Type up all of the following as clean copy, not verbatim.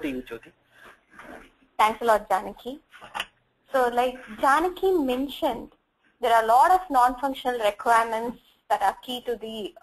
to you, Jyoti. Thanks a lot, Janaki. So like Janaki mentioned, there are a lot of non-functional requirements that are key to the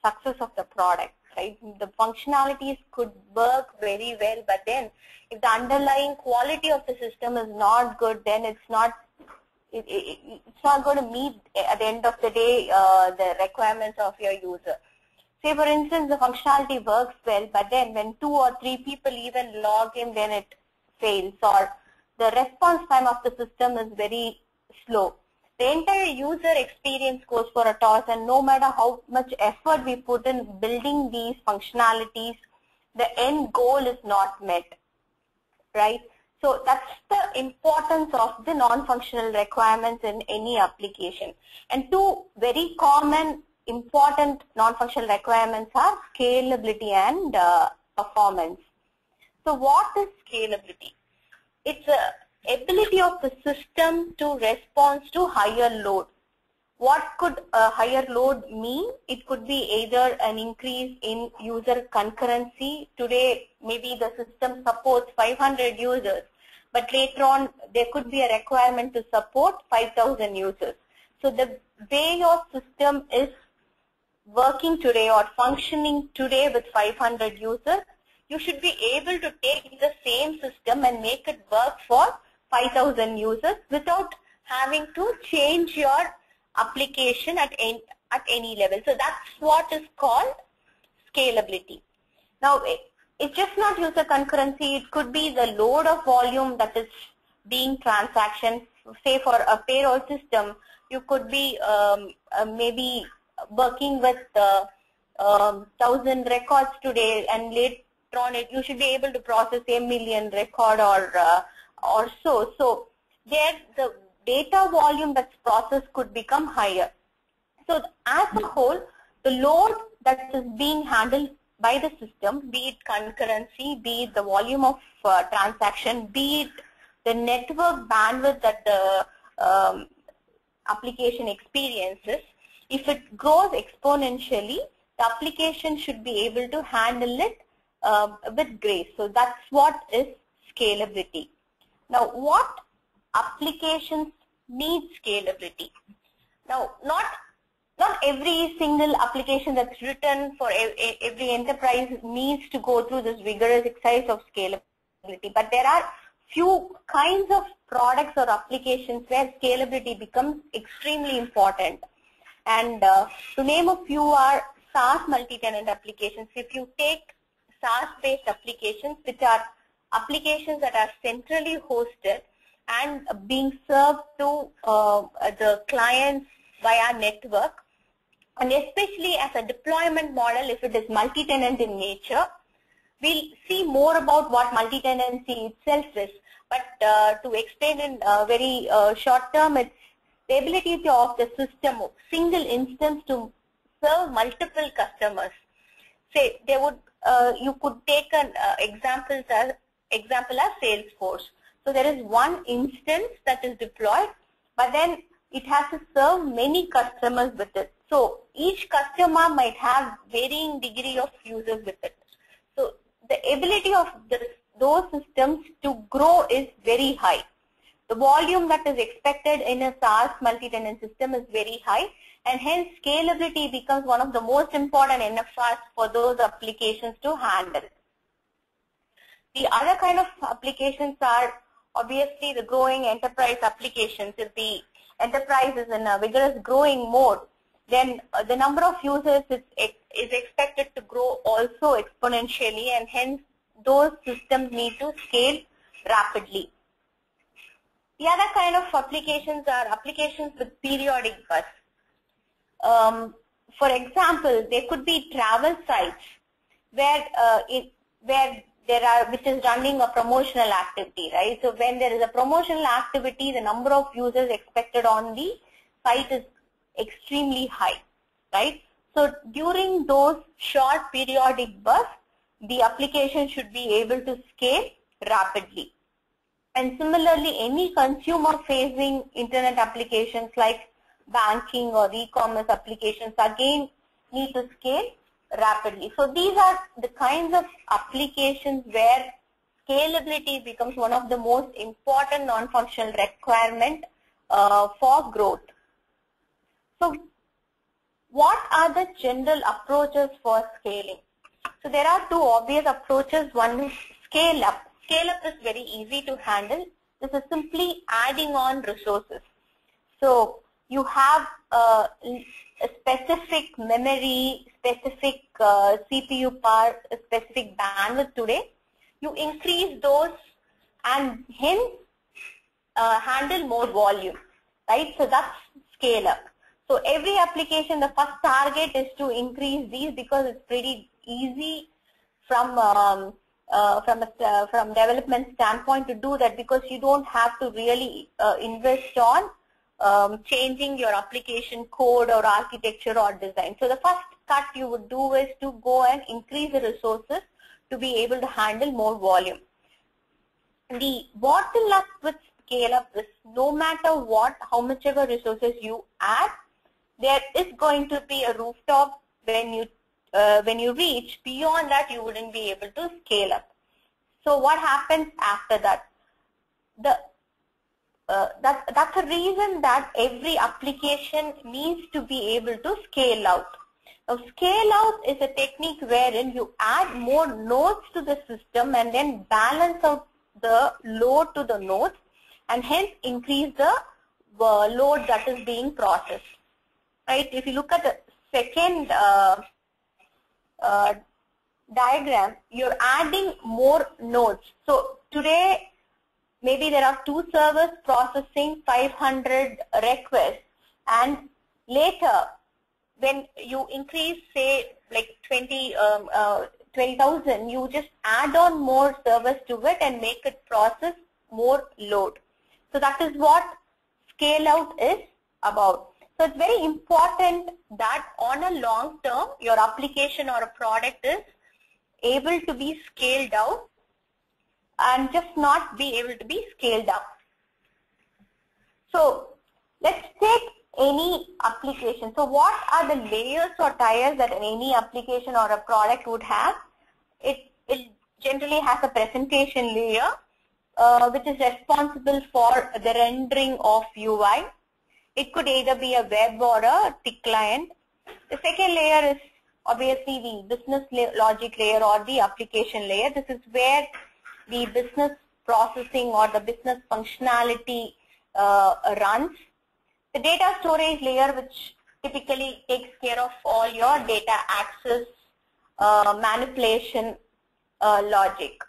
success of the product, right? The functionalities could work very well, but then if the underlying quality of the system is not good, then it's not going to meet at the end of the day the requirements of your user. Say for instance, the functionality works well, but then when 2 or 3 people even log in, then it fails, or the response time of the system is very slow. The entire user experience goes for a toss, and no matter how much effort we put in building these functionalities, the end goal is not met, right? So that's the importance of the non-functional requirements in any application. And 2 very common important non-functional requirements are scalability and performance. So what is scalability? It's the ability of the system to respond to higher load. What could a higher load mean? It could be either an increase in user concurrency. Today, maybe the system supports 500 users, but later on, there could be a requirement to support 5,000 users. So the way your system is working today or functioning today with 500 users, you should be able to take the same system and make it work for 5,000 users without having to change your application at any level. So that's what is called scalability. Now, it's just not user concurrency. It could be the load of volume that is being transactions. Say for a payroll system, you could be maybe working with 1,000 records today, and later on you should be able to process 1 million record or so. So there the data volume that's processed could become higher. So as a whole, the load that is being handled by the system, be it concurrency, be it the volume of transaction, be it the network bandwidth that the application experiences, if it grows exponentially, the application should be able to handle it with grace. So that's what is scalability. Now, what applications need scalability? Now, not every single application that's written for every enterprise needs to go through this vigorous exercise of scalability, but there are few kinds of products or applications where scalability becomes extremely important. And to name a few are SaaS multi-tenant applications. If you take SaaS-based applications, which are applications that are centrally hosted and being served to the clients via network, and especially as a deployment model, if it is multi-tenant in nature, we'll see more about what multi-tenancy itself is. But to explain in very short term, it's the ability of the system, single instance, to serve multiple customers. Say they would, you could take an example as Salesforce. So there is one instance that is deployed, but then it has to serve many customers with it. So each customer might have varying degree of users with it. So the ability of those systems to grow is very high. The volume that is expected in a SaaS multi-tenant system is very high, and hence scalability becomes one of the most important NFRs for those applications to handle. The other kind of applications are obviously the growing enterprise applications. If the enterprise is in a vigorous growing mode, then the number of users is expected to grow also exponentially, and hence those systems need to scale rapidly. The other kind of applications are applications with periodic bus. For example, there could be travel sites where which is running a promotional activity, right? So when there is a promotional activity, the number of users expected on the site is extremely high, right? So during those short periodic bursts, the application should be able to scale rapidly. And similarly, any consumer-facing internet applications like banking or e-commerce applications again need to scale rapidly. So these are the kinds of applications where scalability becomes one of the most important non-functional requirement for growth. So what are the general approaches for scaling? So there are two obvious approaches. One is scale up. Scale up is very easy to handle. This is simply adding on resources. So you have a specific memory, specific CPU power, a specific bandwidth today. You increase those and hence handle more volume, right? So that's scale up. So every application, the first target is to increase these because it's pretty easy from development standpoint to do that, because you don't have to really invest on changing your application code or architecture or design. So the first cut you would do is to go and increase the resources to be able to handle more volume. The bottleneck with scale up is no matter what, how much ever resources you add, there is going to be a rooftop. When you reach beyond that, you wouldn't be able to scale up. So what happens after that? That's a reason that every application needs to be able to scale out. Now, scale out is a technique wherein you add more nodes to the system and then balance out the load to the nodes and hence increase the load that is being processed. Right? If you look at the second diagram, you're adding more nodes. So today, maybe there are 2 servers processing 500 requests, and later when you increase, say, like 20,000, you just add on more servers to it and make it process more load. So that is what scale out is about. So it's very important that on a long term, your application or a product is able to be scaled out and just not be able to be scaled up. So let's take any application. So what are the layers or tiers that any application or a product would have? It generally has a presentation layer, which is responsible for the rendering of UI. It could either be a web or a TIC client. The second layer is obviously the business logic layer or the application layer. This is where the business processing or the business functionality runs. The data storage layer, which typically takes care of all your data access, manipulation logic.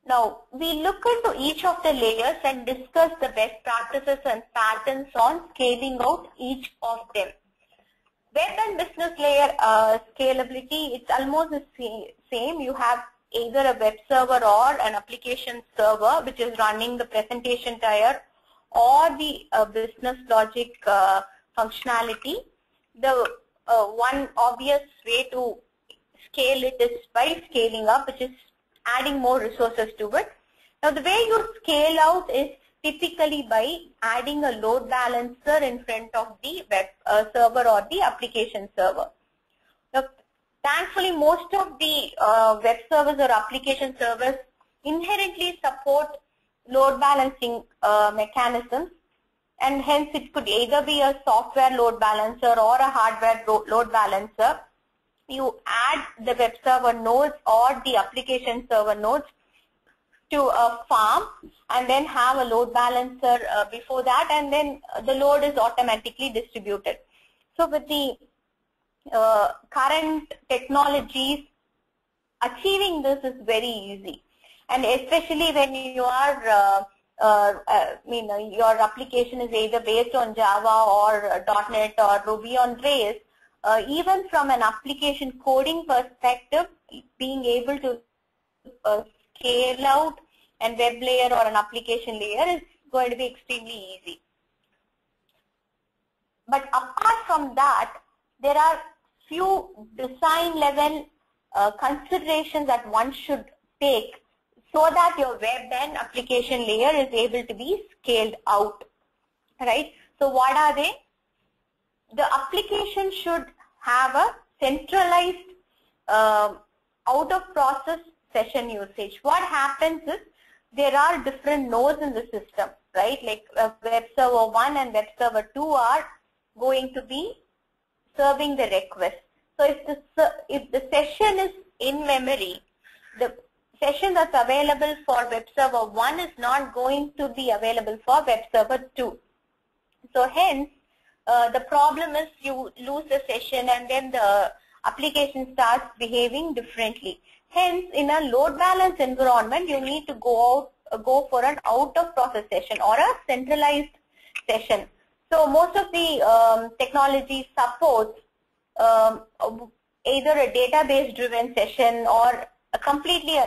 Now, we look into each of the layers and discuss the best practices and patterns on scaling out each of them. Web and business layer scalability, it's almost the same. You have either a web server or an application server which is running the presentation tier or the business logic functionality. The one obvious way to scale it is by scaling up, which is adding more resources to it. Now, the way you scale out is typically by adding a load balancer in front of the web server or the application server. Now, thankfully, most of the web servers or application servers inherently support load balancing mechanisms, and hence it could either be a software load balancer or a hardware load balancer. You add the web server nodes or the application server nodes to a farm and then have a load balancer before that, and then the load is automatically distributed. So with the current technologies, achieving this is very easy, and especially when you are your application is either based on Java or .NET or Ruby on Rails. Even from an application coding perspective, being able to scale out and web layer or an application layer is going to be extremely easy. But apart from that, there are few design level considerations that one should take so that your web and application layer is able to be scaled out, right? So what are they? The application should have a centralized out-of-process session usage. What happens is there are different nodes in the system, right? Like web server 1 and web server 2 are going to be serving the request. So if the session is in memory, the session that's available for web server 1 is not going to be available for web server 2. So hence, the problem is you lose the session and then the application starts behaving differently. Hence, in a load balance environment, you need to go for an out-of-process session or a centralized session. So most of the technology supports either a database-driven session or a completely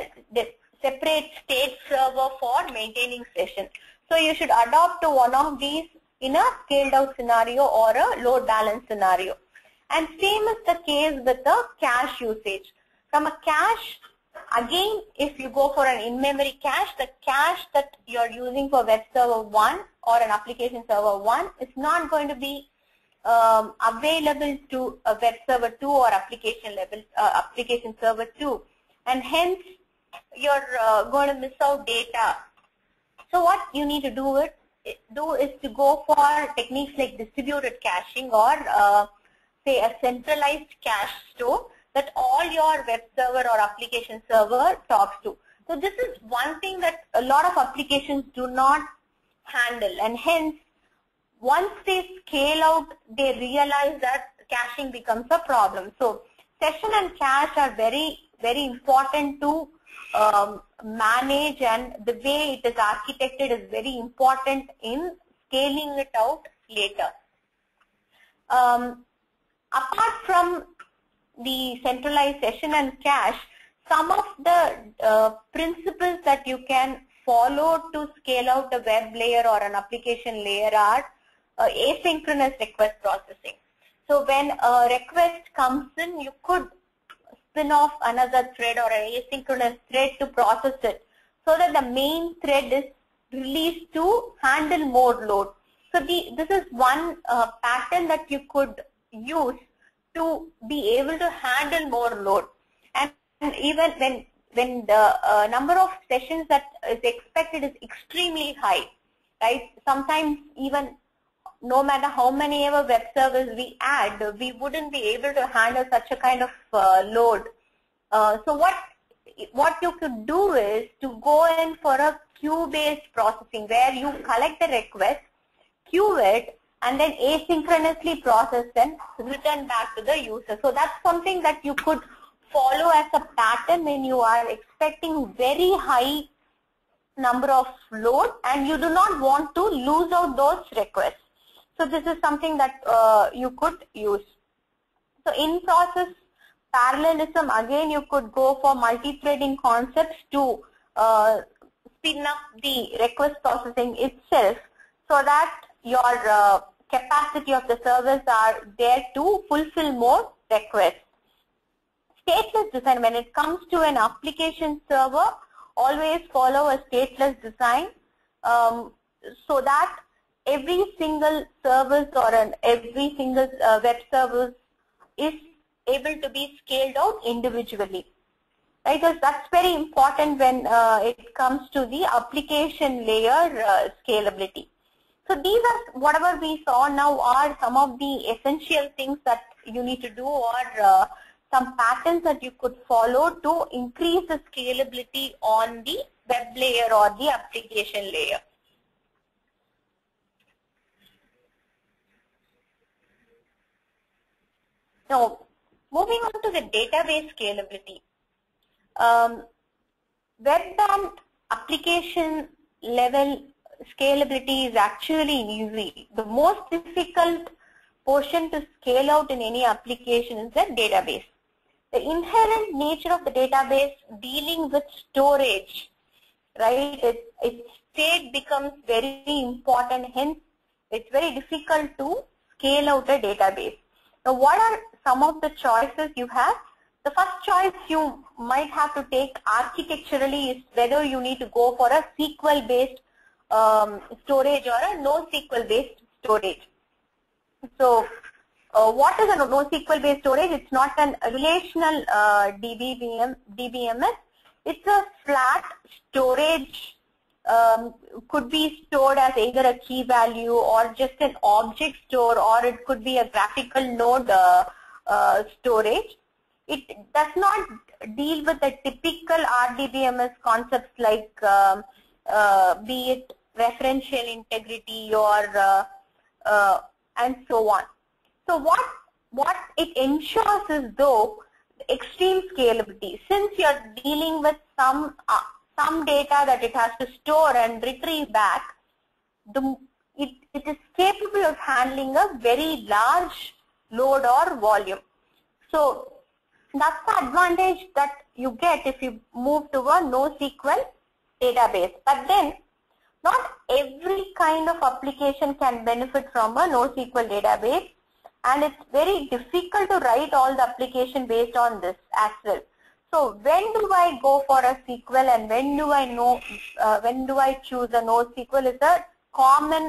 separate state server for maintaining session. So you should adopt to one of these in a scaled-out scenario or a load balance scenario. And same is the case with the cache usage. From a cache, again, if you go for an in-memory cache, the cache that you're using for web server 1 or an application server 1 is not going to be available to a web server 2 or application server 2, and hence you're going to miss out data. So what you need to do is to go for techniques like distributed caching or say a centralized cache store that all your web server or application server talks to. So this is one thing that a lot of applications do not handle, and hence once they scale out, they realize that caching becomes a problem. So session and cache are very, very important to manage, and the way it is architected is very important in scaling it out later. Apart from the centralized session and cache, some of the principles that you can follow to scale out a web layer or an application layer are asynchronous request processing. So when a request comes in, you could spin off another thread or an asynchronous thread to process it, so that the main thread is released to handle more load. So this is one pattern that you could use to be able to handle more load. And even when the number of sessions that is expected is extremely high, right? Sometimes even no matter how many ever web servers we add, we wouldn't be able to handle such a kind of load. So what you could do is to go in for a queue-based processing, where you collect the request, queue it, and then asynchronously process and return back to the user. So that's something that you could follow as a pattern when you are expecting very high number of load and you do not want to lose out those requests. So this is something that you could use. So in process parallelism, again you could go for multi-threading concepts to spin up the request processing itself, so that your capacity of the servers are there to fulfill more requests. Stateless design, when it comes to an application server, always follow a stateless design so that every single service or every single web service is able to be scaled out individually. Right? Because that's very important when it comes to the application layer scalability. So these are, whatever we saw now, are some of the essential things that you need to do, or some patterns that you could follow to increase the scalability on the web layer or the application layer. Now, moving on to the database scalability. Web-bound application level scalability is actually easy. The most difficult portion to scale out in any application is the database. The inherent nature of the database dealing with storage, right? Its state becomes very important, hence it's very difficult to scale out a database. Now, what are some of the choices you have? The first choice you might have to take architecturally is whether you need to go for a SQL-based storage or a NoSQL-based storage. So, what is a NoSQL-based storage? It's not a relational DBMS. It's a flat storage, could be stored as either a key value or just an object store, or it could be a graphical node storage. It does not deal with the typical RDBMS concepts like be it referential integrity or and so on. So what it ensures is though extreme scalability. Since you're dealing with some data that it has to store and retrieve back, it is capable of handling a very large load or volume. So that's the advantage that you get if you move to a NoSQL database. But then not every kind of application can benefit from a NoSQL database, and it's very difficult to write all the application based on this as well. So when do I go for a SQL and when do I choose a NoSQL is a common